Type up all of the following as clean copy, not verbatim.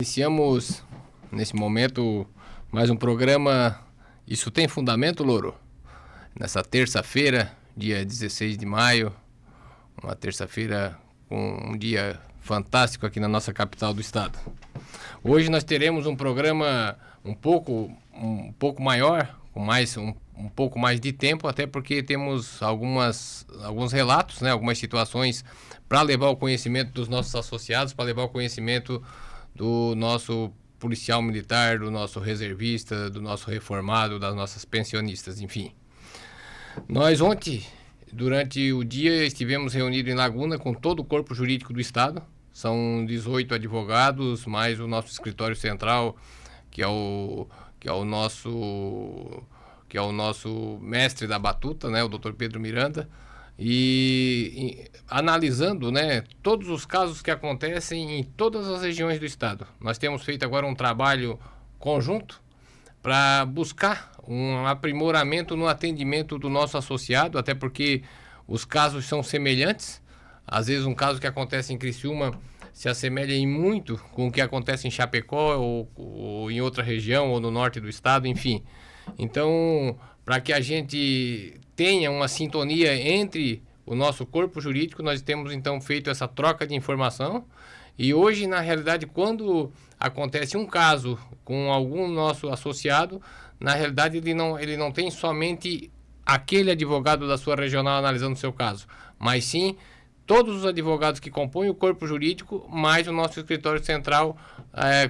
Iniciamos, nesse momento, mais um programa Isso Tem Fundamento, Louro? Nessa terça-feira, dia 16 de maio, uma terça-feira com um dia fantástico aqui na nossa capital do estado. Hoje nós teremos um programa um pouco maior, com um pouco mais de tempo, até porque temos alguns relatos, né, algumas situações para levar ao conhecimento dos nossos associados, para levar ao conhecimento do nosso policial militar, do nosso reservista, do nosso reformado, das nossas pensionistas, enfim. Nós ontem, durante o dia, estivemos reunidos em Laguna com todo o corpo jurídico do estado. São 18 advogados, mais o nosso escritório central, que é o nosso mestre da batuta, né, o Dr. Pedro Miranda, e analisando, né, todos os casos que acontecem em todas as regiões do estado. Nós temos feito agora um trabalho conjunto para buscar um aprimoramento no atendimento do nosso associado, até porque os casos são semelhantes. Às vezes um caso que acontece em Criciúma se assemelha em muito com o que acontece em Chapecó ou em outra região ou no norte do estado, enfim. Então, para que a gente tenha uma sintonia entre o nosso corpo jurídico, nós temos então feito essa troca de informação. E hoje, na realidade, quando acontece um caso com algum nosso associado, na realidade ele não tem somente aquele advogado da sua regional analisando o seu caso, mas sim todos os advogados que compõem o corpo jurídico, mais o nosso escritório central,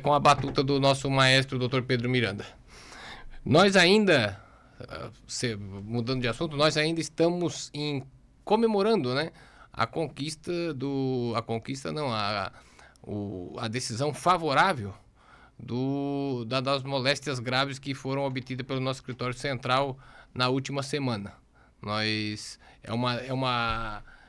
com a batuta do nosso maestro, Dr. Pedro Miranda. Nós ainda, mudando de assunto, nós ainda estamos comemorando, né, a decisão favorável das moléstias graves que foram obtidas pelo nosso escritório central na última semana.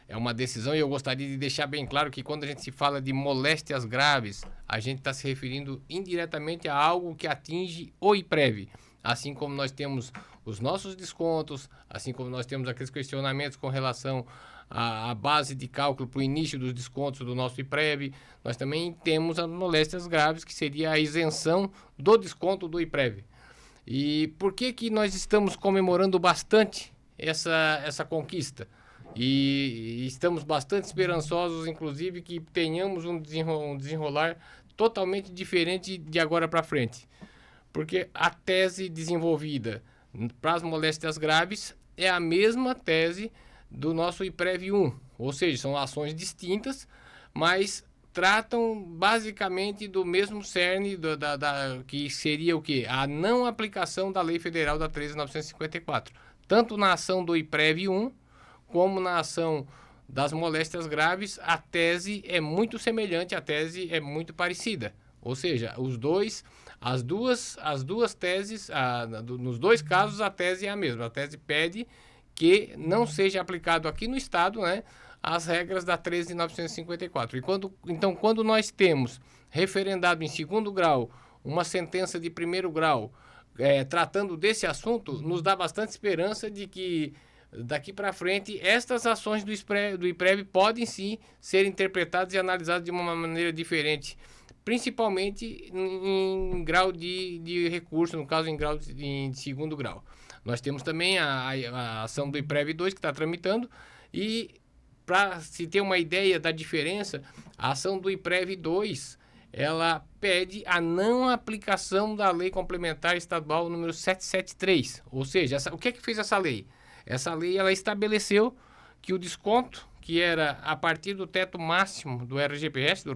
É uma decisão, e eu gostaria de deixar bem claro que quando a gente se fala de moléstias graves, a gente está se referindo indiretamente a algo que atinge o IPREV. Assim como nós temos os nossos descontos, assim como nós temos aqueles questionamentos com relação à base de cálculo para o início dos descontos do nosso IPREV, nós também temos as moléstias graves, que seria a isenção do desconto do IPREV. E por que nós estamos comemorando bastante essa conquista? E estamos bastante esperançosos, inclusive, que tenhamos um desenrolar totalmente diferente de agora para frente. Porque a tese desenvolvida para as moléstias graves é a mesma tese do nosso IPREV 1, ou seja, são ações distintas, mas tratam basicamente do mesmo cerne que seria o quê? A não aplicação da Lei Federal da 13.954, tanto na ação do IPREV 1 como na ação das moléstias graves. A tese é muito semelhante, a tese é muito parecida. Ou seja, as duas teses, nos dois casos a tese é a mesma. A tese pede que não seja aplicado aqui no estado, né, as regras da 13.954. Então, quando nós temos referendado em segundo grau uma sentença de primeiro grau tratando desse assunto, nos dá bastante esperança de que daqui para frente estas ações do IPREV podem sim ser interpretadas e analisadas de uma maneira diferente, principalmente em grau de recurso, no caso em grau de segundo grau. Nós temos também a ação do IPREV 2 que está tramitando, e para se ter uma ideia da diferença, a ação do IPREV 2 ela pede a não aplicação da Lei Complementar Estadual número 773, ou seja, o que é que fez essa lei? Essa lei ela estabeleceu que o desconto, que era a partir do teto máximo do RGPS, do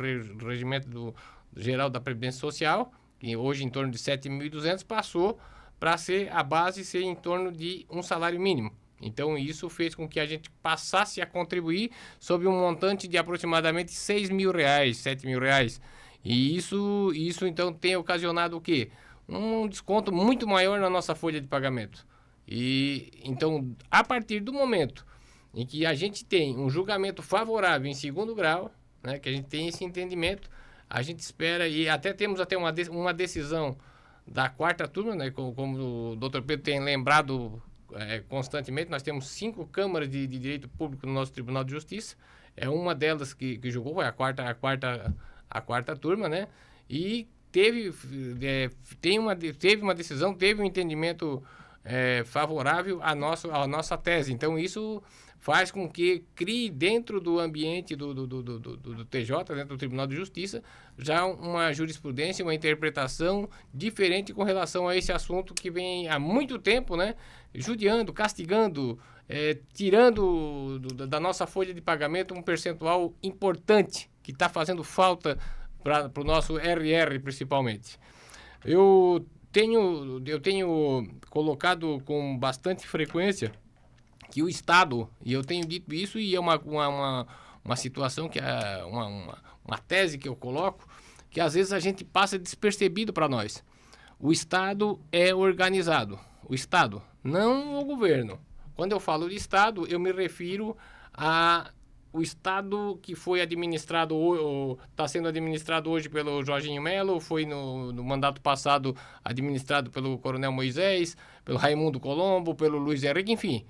Regimento Geral da Previdência Social, que hoje em torno de 7.200, passou para a base ser em torno de um salário mínimo. Então isso fez com que a gente passasse a contribuir sobre um montante de aproximadamente R$6.000, R$7.000. E isso então tem ocasionado o quê? Um desconto muito maior na nossa folha de pagamento. E então, a partir do momento em que a gente tem um julgamento favorável em segundo grau, né, que a gente tem esse entendimento, a gente espera, e até temos uma decisão da quarta turma, né, como o Dr. Pedro tem lembrado constantemente, nós temos 5 câmaras de direito público no nosso Tribunal de Justiça. É uma delas que julgou, foi a quarta turma, né? E teve uma decisão, teve um entendimento favorável à nossa tese. Então, isso faz com que crie dentro do ambiente do TJ, dentro do Tribunal de Justiça, já uma jurisprudência, uma interpretação diferente com relação a esse assunto que vem há muito tempo, né, judiando, castigando, tirando da nossa folha de pagamento um percentual importante que está fazendo falta para o nosso RR, principalmente. Eu tenho colocado com bastante frequência que o Estado, e eu tenho dito isso, e é uma situação que é uma tese que eu coloco, que às vezes a gente passa despercebido para nós. O Estado é organizado. O Estado, não o governo. Quando eu falo de Estado, eu me refiro o Estado que foi administrado, ou está sendo administrado hoje pelo Jorginho Melo, foi no mandato passado administrado pelo Coronel Moisés, pelo Raimundo Colombo, pelo Luiz Henrique, enfim.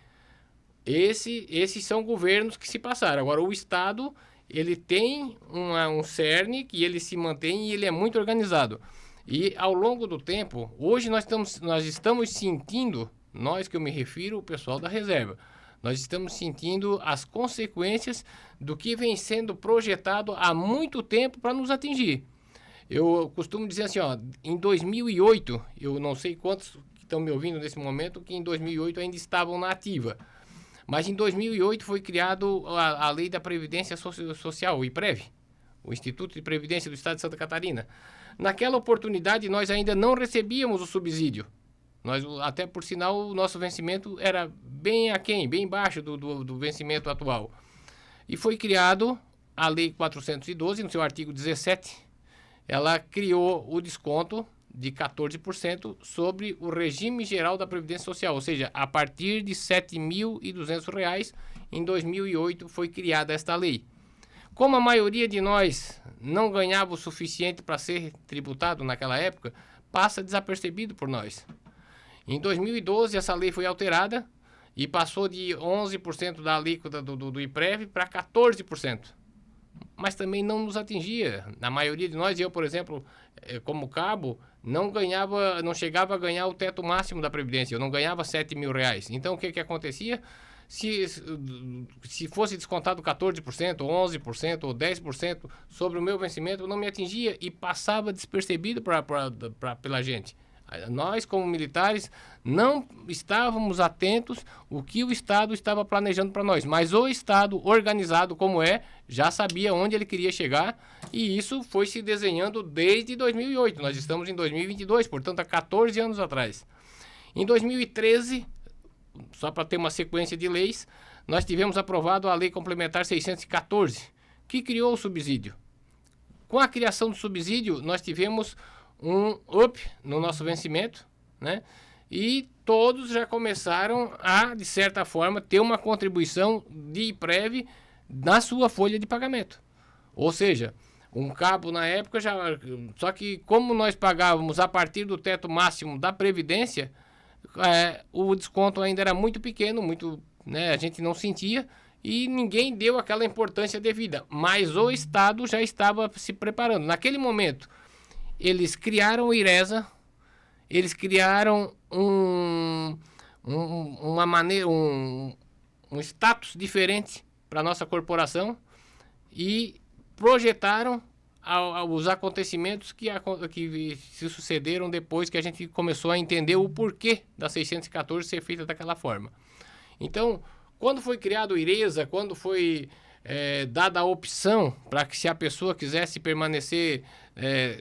Esses são governos que se passaram. Agora, o Estado, ele tem um cerne que ele se mantém e ele é muito organizado. E, ao longo do tempo, hoje nós estamos sentindo, nós que eu me refiro, o pessoal da reserva, nós estamos sentindo as consequências do que vem sendo projetado há muito tempo para nos atingir. Eu costumo dizer assim, em 2008, eu não sei quantos que estão me ouvindo nesse momento, que em 2008 ainda estavam na ativa. Mas em 2008 foi criado a Lei da Previdência Social, o IPREV, o Instituto de Previdência do Estado de Santa Catarina. Naquela oportunidade, nós ainda não recebíamos o subsídio. Até por sinal, o nosso vencimento era bem aquém, bem baixo do vencimento atual. E foi criado a Lei 412, no seu artigo 17, ela criou o desconto de 14% sobre o regime geral da Previdência Social, ou seja, a partir de R$ 7.200, em 2008 foi criada esta lei. Como a maioria de nós não ganhava o suficiente para ser tributado naquela época, passa desapercebido por nós. Em 2012, essa lei foi alterada e passou de 11% da alíquota do IPREV para 14%. Mas também não nos atingia. Na maioria de nós, eu, por exemplo, como cabo, não chegava a ganhar o teto máximo da Previdência. Eu não ganhava R$7.000. Então, o que acontecia? Se fosse descontado 14%, 11% ou 10% sobre o meu vencimento, não me atingia e passava despercebido pela gente. Nós, como militares, não estávamos atentos ao que o Estado estava planejando para nós, mas o Estado, organizado como já sabia onde ele queria chegar, e isso foi se desenhando desde 2008. Nós estamos em 2022, portanto, há 14 anos atrás. Em 2013, só para ter uma sequência de leis, nós tivemos aprovado a Lei Complementar 614, que criou o subsídio. Com a criação do subsídio, nós tivemos um up no nosso vencimento, né? E todos já começaram a, de certa forma, ter uma contribuição de IPREV na sua folha de pagamento. Ou seja, um cabo na época só que como nós pagávamos a partir do teto máximo da Previdência, o desconto ainda era muito pequeno, né, a gente não sentia e ninguém deu aquela importância devida. Mas o Estado já estava se preparando. Naquele momento, eles criaram o IRESA, eles criaram uma maneira, um status diferente para a nossa corporação e projetaram os acontecimentos que se sucederam depois que a gente começou a entender o porquê da 614 ser feita daquela forma. Então, quando foi criado o IRESA, quando foi dada a opção para que se a pessoa quisesse permanecer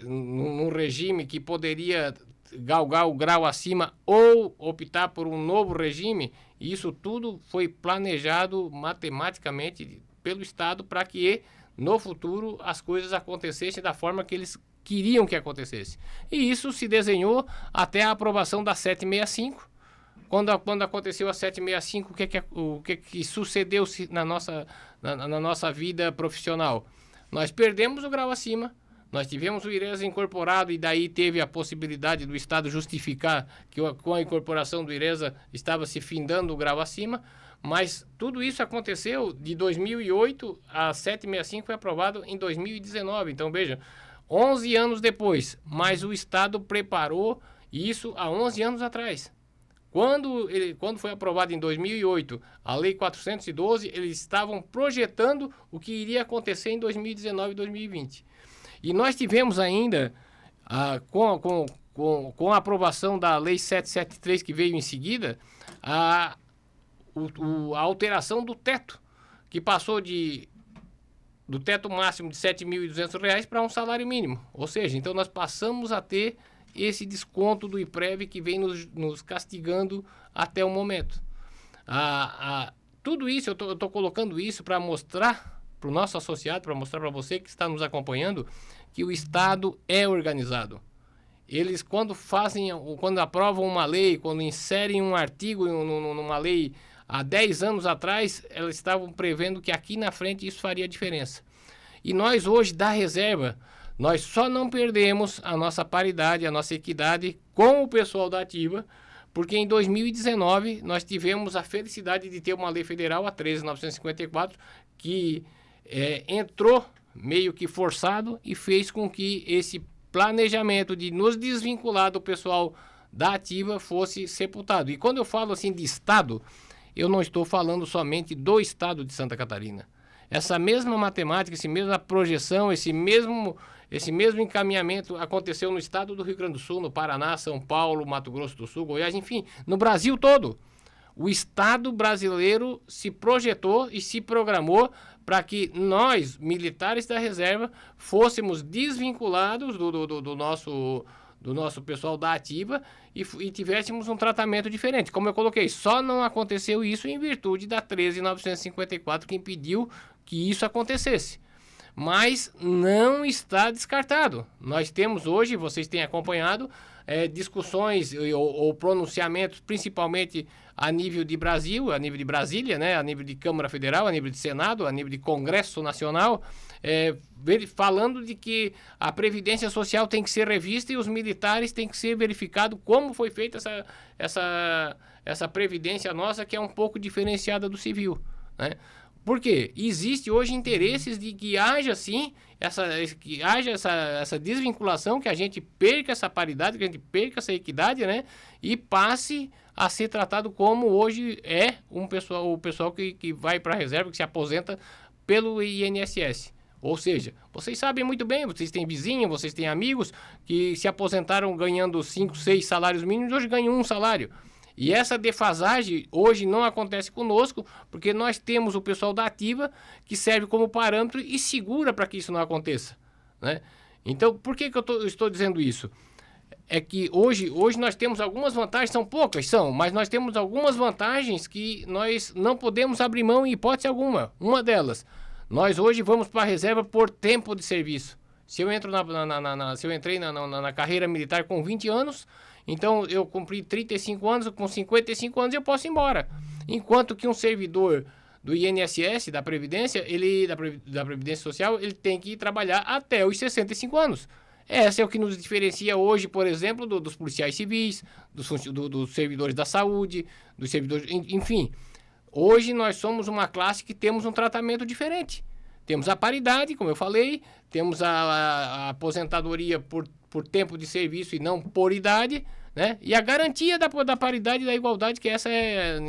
num regime que poderia galgar o grau acima ou optar por um novo regime, isso tudo foi planejado matematicamente pelo Estado para que no futuro as coisas acontecessem da forma que eles queriam que acontecesse. E isso se desenhou até a aprovação da 765. Quando aconteceu a 765, o que sucedeu-se na nossa vida profissional? Nós perdemos o grau acima, nós tivemos o IRESA incorporado e daí teve a possibilidade do Estado justificar que com a incorporação do IRESA estava se findando o grau acima, mas tudo isso aconteceu de 2008 a 765 foi aprovado em 2019. Então, veja, 11 anos depois, mas o Estado preparou isso há 11 anos atrás. Quando foi aprovado em 2008 a Lei 412, eles estavam projetando o que iria acontecer em 2019 e 2020. E nós tivemos ainda, com a aprovação da Lei 773, que veio em seguida, a alteração do teto, que passou do teto máximo de R$ 7.200 para um salário mínimo. Ou seja, então nós passamos a ter esse desconto do IPREV que vem nos castigando até o momento. Tudo isso, eu estou colocando isso para mostrar para o nosso associado, para mostrar para você que está nos acompanhando, que o Estado é organizado. Eles, quando aprovam uma lei, quando inserem um artigo numa lei há 10 anos atrás, elas estavam prevendo que aqui na frente isso faria diferença. E nós hoje, da reserva, nós só não perdemos a nossa paridade, a nossa equidade com o pessoal da ativa, porque em 2019 nós tivemos a felicidade de ter uma lei federal, a 13.954, que entrou meio que forçado e fez com que esse planejamento de nos desvincular do pessoal da ativa fosse sepultado. E quando eu falo assim de Estado, eu não estou falando somente do Estado de Santa Catarina. Essa mesma matemática, essa mesma projeção, esse mesmo encaminhamento aconteceu no estado do Rio Grande do Sul, no Paraná, São Paulo, Mato Grosso do Sul, Goiás, enfim, no Brasil todo. O Estado brasileiro se projetou e se programou para que nós, militares da reserva, fôssemos desvinculados do nosso pessoal da ativa e tivéssemos um tratamento diferente. Como eu coloquei, só não aconteceu isso em virtude da 13.954 que impediu que isso acontecesse. Mas não está descartado. Nós temos hoje, vocês têm acompanhado, discussões ou pronunciamentos, principalmente a nível de Brasil, a nível de Brasília, né, a nível de Câmara Federal, a nível de Senado, a nível de Congresso Nacional, falando de que a Previdência Social tem que ser revista e os militares têm que ser verificado como foi feita essa Previdência nossa, que é um pouco diferenciada do civil, né? Por quê? Existe hoje interesses de que haja, sim, essa desvinculação, que a gente perca essa paridade, que a gente perca essa equidade, né? E passe a ser tratado como hoje é o pessoal que vai para a reserva, que se aposenta pelo INSS. Ou seja, vocês sabem muito bem, vocês têm vizinhos, vocês têm amigos que se aposentaram ganhando 5, 6 salários mínimos, hoje ganham um salário. E essa defasagem hoje não acontece conosco, porque nós temos o pessoal da ativa que serve como parâmetro e segura para que isso não aconteça, né? Então, por que eu estou dizendo isso? É que hoje nós temos algumas vantagens, são poucas, mas nós temos algumas vantagens que nós não podemos abrir mão em hipótese alguma. Uma delas, nós hoje vamos para a reserva por tempo de serviço. Se eu entrei na carreira militar com 20 anos, então eu cumpri 35 anos, com 55 anos eu posso ir embora. Enquanto que um servidor do INSS, da Previdência, da Previdência Social, ele tem que trabalhar até os 65 anos. Essa é o que nos diferencia hoje, por exemplo, dos policiais civis, dos servidores da saúde, dos servidores, enfim. Hoje nós somos uma classe que temos um tratamento diferente. Temos a paridade, como eu falei, temos a aposentadoria por tempo de serviço e não por idade, né? E a garantia da paridade e da igualdade, que essa é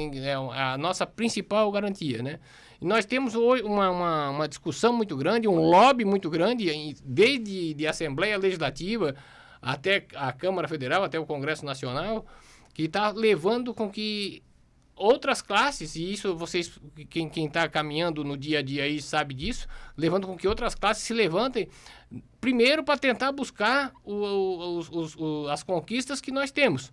a nossa principal garantia, né? E nós temos hoje uma discussão muito grande, um lobby muito grande, desde a Assembleia Legislativa até a Câmara Federal, até o Congresso Nacional, que está levando com que outras classes, e isso vocês, quem está caminhando no dia a dia aí sabe disso, levando com que outras classes se levantem, primeiro para tentar buscar as conquistas que nós temos.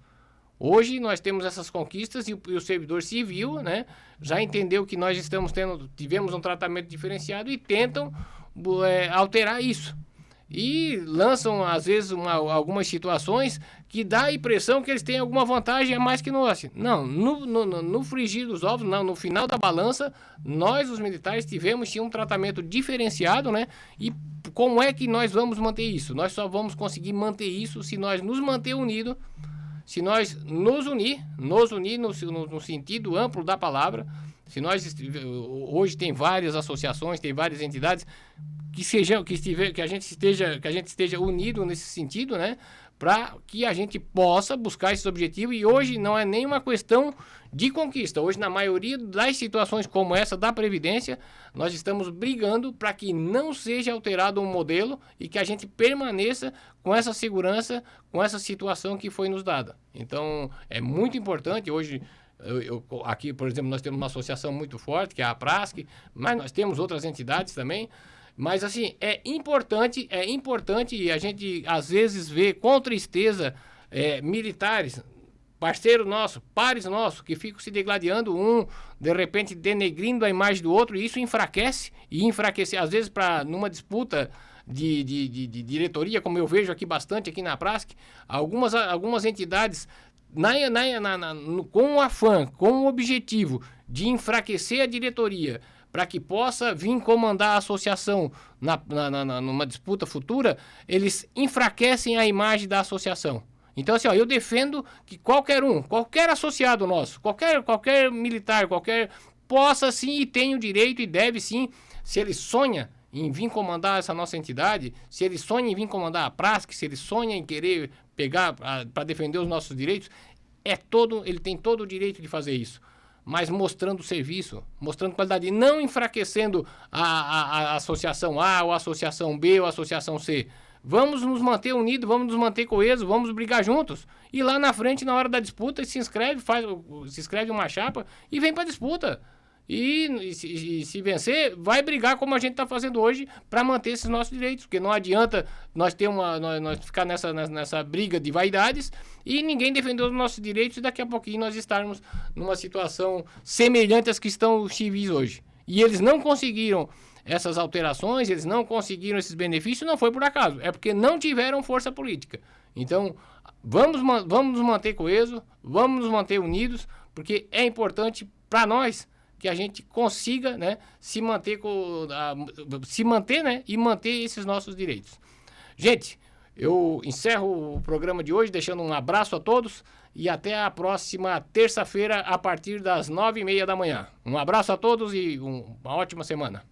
Hoje nós temos essas conquistas e o servidor civil, né, já entendeu que nós tivemos um tratamento diferenciado e tentam alterar isso. E lançam, às vezes, algumas situações que dá a impressão que eles têm alguma vantagem a mais que nós. Não, no frigir dos ovos, não, no final da balança, nós, os militares, tivemos um tratamento diferenciado, né? E como é que nós vamos manter isso? Nós só vamos conseguir manter isso se nós nos manter unidos, se nós nos unir no sentido amplo da palavra, Se nós hoje tem várias associações, tem várias entidades que a gente esteja unido nesse sentido, né? Para que a gente possa buscar esse objetivo. E hoje não é nenhuma questão de conquista. Hoje, na maioria das situações como essa da Previdência, nós estamos brigando para que não seja alterado um modelo e que a gente permaneça com essa segurança, com essa situação que foi nos dada. Então, é muito importante. Hoje, aqui, por exemplo, nós temos uma associação muito forte, que é a Prasc, mas nós temos outras entidades também. Mas, assim, é importante e a gente, às vezes, vê com tristeza militares, parceiro nosso, pares nossos, que ficam se degladiando de repente, denegrindo a imagem do outro, e isso enfraquece, às vezes, numa disputa de diretoria, como eu vejo aqui bastante, aqui na Prasc, algumas entidades, com o afã, com o objetivo de enfraquecer a diretoria, para que possa vir comandar a associação numa disputa futura, eles enfraquecem a imagem da associação. Então, assim, eu defendo que qualquer associado nosso, qualquer militar, possa sim e tem o direito e deve sim, se ele sonha em vir comandar essa nossa entidade, se ele sonha em vir comandar a Prasc, se ele sonha em querer pegar para defender os nossos direitos, ele tem todo o direito de fazer isso. Mas mostrando serviço, mostrando qualidade, e não enfraquecendo a associação A, ou a associação B, ou a associação C. Vamos nos manter unidos, vamos nos manter coesos, vamos brigar juntos. E lá na frente, na hora da disputa, se inscreve uma chapa e vem para a disputa. E se vencer, vai brigar como a gente está fazendo hoje para manter esses nossos direitos. Porque não adianta nós ficar nessa briga de vaidades e ninguém defender os nossos direitos e daqui a pouquinho nós estarmos numa situação semelhante às que estão os civis hoje. E eles não conseguiram essas alterações, eles não conseguiram esses benefícios, não foi por acaso. É porque não tiveram força política. Então, vamos nos manter coesos, vamos nos manter unidos, porque é importante para nós que a gente consiga, né, se manter, né, e manter esses nossos direitos. Gente, eu encerro o programa de hoje deixando um abraço a todos e até a próxima terça-feira a partir das 9h30 da manhã. Um abraço a todos e uma ótima semana.